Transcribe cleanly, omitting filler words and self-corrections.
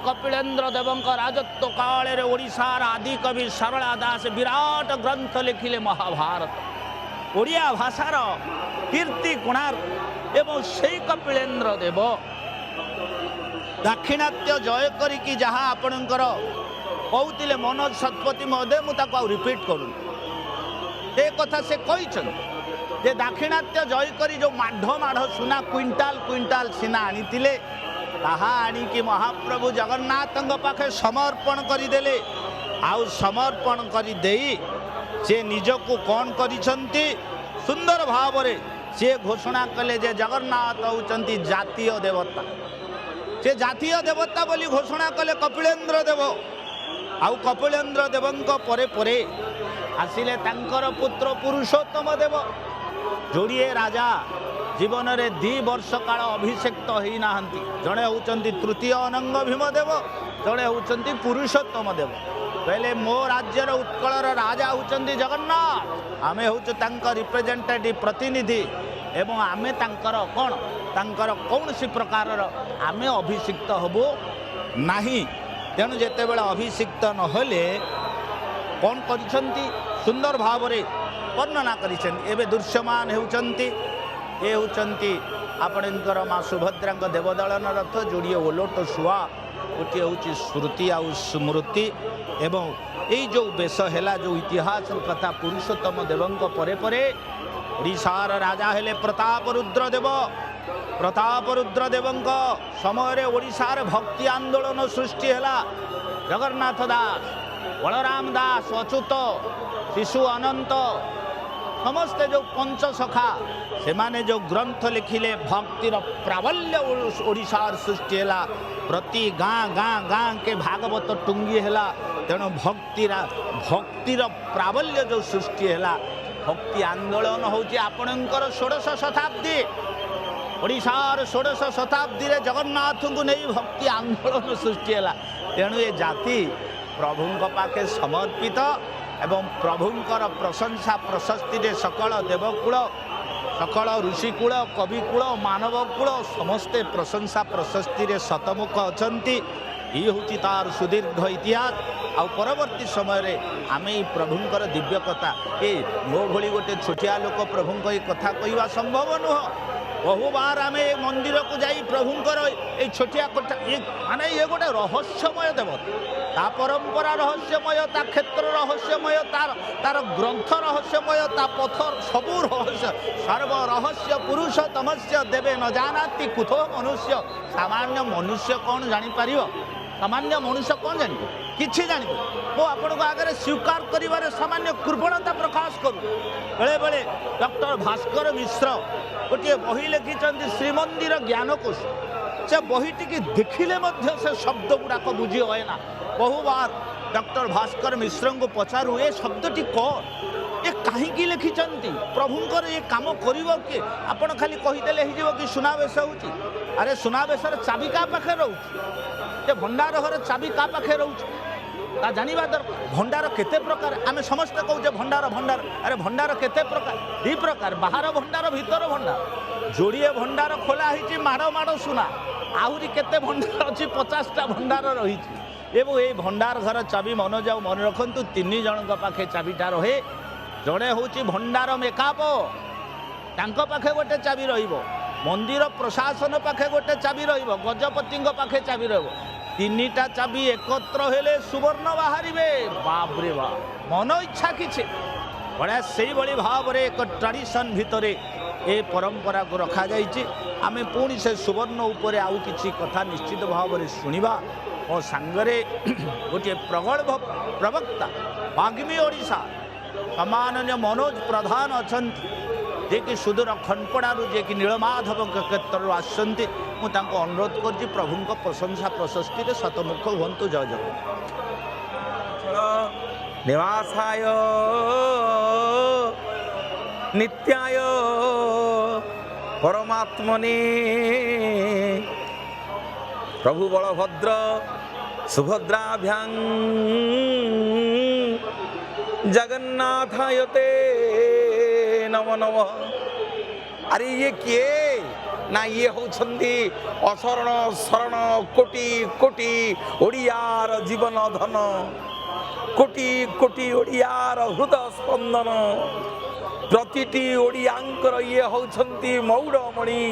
कपिलेन्द्र देवों राजत्व काल ओडिशार आदि कवि सारला दास विराट ग्रंथ लिखिले महाभारत। ओडिया भाषार कीर्ति कोणार्क एवं से कपिलेन्द्र देव दाक्षिणात्य जय करिकी जहाँ आपणकर कहते मनोज शतपथी महोदय मुझे रिपीट करूँ ए कथा से जे दाक्षिणात्य जय करी जो माढ़ माढ़ सुना क्विंटाल क्विंटाल सिना आनीतिले ताहा आनिकी महाप्रभु जगन्नाथ पाखे समर्पण करदेले। आउ समर्पण कर से निजको कौन करिसंती सुंदर भाव रे से घोषणा कले जे जगन्नाथ होउचंती जातीय देवता। से जातीय देवता बोली घोषणा कले कपिलेन्द्र देव। आउ कपिलेन्द्र देवंक परे परे आसिले तांकर पुत्र पुरुषोत्तम देव। जोड़िए राजा जीवन रे 2 वर्ष काल अभिषेक्त होई नाहंती। जड़े होउचंती तृतीय अनंग भीमदेव, जड़े होउचंती पुरुषोत्तम देव। कहले मो राज्यर उत्कलर राजा होउचंती जगन्नाथ, आमे होउचु तांकर रिप्रेजेंटेटिव प्रतिनिधि एवं आमे तांकर कोन तांकर कौनसी प्रकारर आमे अभिषिक्त हबो नाही। तेणु जेते बेला अभिषिक्त नहले कौन करिसंती सुंदर भाव रे वर्णना करिसंती। एबे दृश्यमान हेउचंती ए होउचंती आपणकर माँ सुभद्रा देवदलन रथ, जोड़िए ओलोट शुआ, गोटे हूँ श्रुति आउ स्मृति एवं यही जो बेश है जो इतिहास कथा पुरुषोत्तम देवों परे परे ओडिशार राजा हेले प्रताप रुद्र देव। प्रताप रुद्र देवों समय ओडिशार भक्ति आंदोलन सृष्टि है। जगन्नाथ दास, बलराम दास, अच्युत, शिशु अनंत समस्ते जो पंच सखा से माने जो ग्रंथ लिखिले भक्तिर प्राबल्य ओडिशार सृष्टि है। प्रति गाँ गाँ गाँ के भागवत टुंगी है। तेणु भक्तिर प्राबल्य जो सृष्टि है भक्ति आंदोलन होची आपणकर 16 शताब्दी। ओडिशार 16 शताब्दी रे जगन्नाथ को नहीं भक्ति आंदोलन सृष्टि है। तेणु ये जाति प्रभुंक पाखे समर्पित एवं प्रभुंकर प्रशंसा प्रशस्ति रे सकल देवकूल, सकल ऋषिकूल, कविकूल, मानवकूल समस्ते प्रशंसा प्रशस्ति रे शतमुख अछंती। ये हूँ तार सुदीर्घ इतिहास। आ परवर्ती समय रे आमे प्रभुंकर दिव्य कथा ए मो भली गोटे छोटिया लोक प्रभुंक ये कथा कहवा संभव नुह। बहु बार आम मंदिर को जाई प्रभुंकर ये छोटिया कथा ये माने ये गोटे रहस्यमय देवता। ता परंपरा रहस्यमय, ता क्षेत्र रहस्यमय, तार ग्रंथ रहस्यमय, ता पथर सबू रहस्य। सर्व रहस्य पुरुषोत्तमस्य देवे न जानाति कुतो मनुष्य। सामान्य मनुष्य कौन जानीपर? सामान्य मनुष्य कौन जान किसी जान मो आपण को आगे स्वीकार कर सामान्य कृपणता प्रकाश करूँ। बेले बेले डॉक्टर भास्कर मिश्र गोटे बही लिखिं श्रीमंदिर ज्ञानकोश। से बहीटी की देखिले से शब्द गुड़ाक बुझी हुए ना। बहु बार डॉक्टर भास्कर मिश्र को पचारू ए शब्दटी कौन, ये कहीं लिखिंट, प्रभुंकर ये कम कर किए? आपण खाली कहीदेले कि सुनावेश होची। अरे सुनावेशर चाबी का पाखे रोचे? भंडार घर चाबी का पाखे रोचे ता जानिबा दरकार। भंडार केते प्रकार आम समस्त कहूचे भंडार भंडार। अरे भंडार केते प्रकार? 2 प्रकार, बाहर भंडार भीतर भंडार। जोड़िए भंडार खोला होती माड़ माड़ सुना, आहरी केते भंडार अच्छी 50टा भंडार रही। एवं ये भंडार घर चाबी मन जाऊ मन रखु 3 जन पाखे चाबीटा रहे। जड़े हूँ भंडार मेकाप, तांको पाखे गोटे चाबी रहिबो। मंदिर प्रशासन पाखे गोटे चाबी रहिबो, गजपति पाखे चाबी रहिबो। 3टा चाबी एकत्र हेले सुवर्ण बाहर। बापरे बाप, मन इच्छा किसी बढ़िया से भाई भाव में एक ट्रेडिशन भितर ए परंपरा को रखा जाइए। आम पुणी से सुवर्ण उपर आउ कि कथा निश्चित भाव में शुणा। मो सांगरे गोटे प्रगल्भ प्रवक्ता वाग्मी ओडिशा सम्माननीय मनोज प्रधान अच्छा, जे कि सुदूर खंडपड़ारू जे कि नीलमाधव क्षेत्र आसती। मुझे अनुरोध कर प्रभु प्रशंसा प्रशस्ति रे शतमुख हूँ। जय जगन्नाथ। निवासाय नित्याय परमात्मने प्रभु बलभद्र सुभद्राभ्यां जगन्नाथाय ते नमो नमः। अरे ये किए ନା ଇଏ ହେଉଛନ୍ତି ଅଶରଣ ଶରଣ କୋଟି କୋଟି ଓଡ଼ିଆର ଜୀବନ ଧନ, କୋଟି କୋଟି ଓଡ଼ିଆର ହୃଦୟ ସ୍ପନ୍ଦନ, ପ୍ରତିଟି ଓଡ଼ିଆଙ୍କର ଇଏ ହେଉଛନ୍ତି ମଉଡ଼ମଣି।